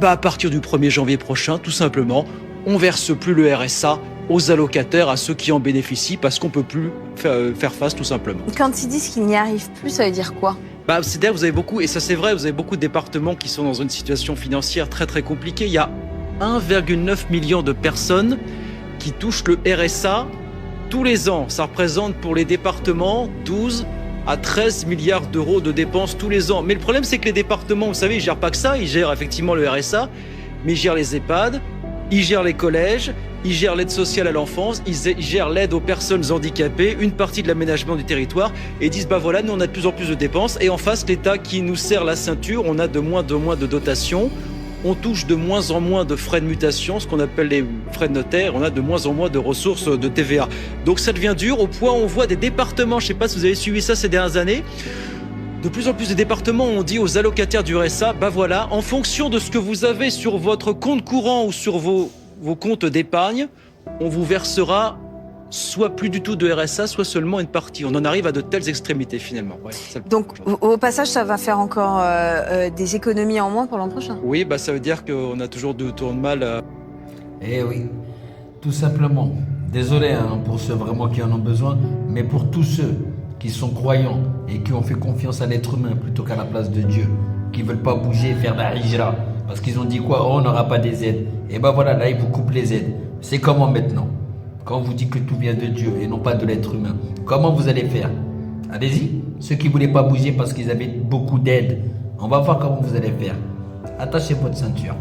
À partir du 1er janvier prochain, tout simplement, on verse plus le RSA aux allocataires, à ceux qui en bénéficient, parce qu'on peut plus faire face tout simplement. Quand ils disent qu'ils n'y arrivent plus, ça veut dire quoi? C'est-à-dire vous avez beaucoup, et ça c'est vrai, vous avez beaucoup de départements qui sont dans une situation financière très très compliquée. Il y a 1,9 million de personnes qui touchent le RSA tous les ans. Ça représente pour les départements 12 à 13 milliards d'euros de dépenses tous les ans. Mais le problème, c'est que les départements, vous savez, ils gèrent pas que ça. Ils gèrent effectivement le RSA, mais ils gèrent les EHPAD, ils gèrent les collèges, ils gèrent l'aide sociale à l'enfance, ils gèrent l'aide aux personnes handicapées, une partie de l'aménagement du territoire, et ils disent, voilà, nous on a de plus en plus de dépenses, et en face, l'État qui nous serre la ceinture, on a de moins de dotations, on touche de moins en moins de frais de mutation, ce qu'on appelle les frais de notaire, on a de moins en moins de ressources de TVA. Donc ça devient dur, au point où on voit des départements, je ne sais pas si vous avez suivi ça ces dernières années, de plus en plus de départements ont dit aux allocataires du RSA, voilà, en fonction de ce que vous avez sur votre compte courant ou sur vos comptes d'épargne, on vous versera soit plus du tout de RSA, soit seulement une partie. On en arrive à de telles extrémités finalement. Ouais, donc au passage, ça va faire encore des économies en moins pour l'an prochain? Oui, ça veut dire qu'on a toujours de tourne mal. Eh oui, tout simplement. Désolé pour ceux vraiment qui en ont besoin, mais pour tous ceux qui sont croyants et qui ont fait confiance à l'être humain plutôt qu'à la place de Dieu, qui ne veulent pas bouger et faire la hijra, parce qu'ils ont dit quoi? On n'aura pas des aides. Et voilà, là, ils vous coupent les aides. C'est comment maintenant? Quand on vous dit que tout vient de Dieu et non pas de l'être humain, comment vous allez faire? Allez-y, ceux qui ne voulaient pas bouger parce qu'ils avaient beaucoup d'aides, on va voir comment vous allez faire. Attachez votre ceinture.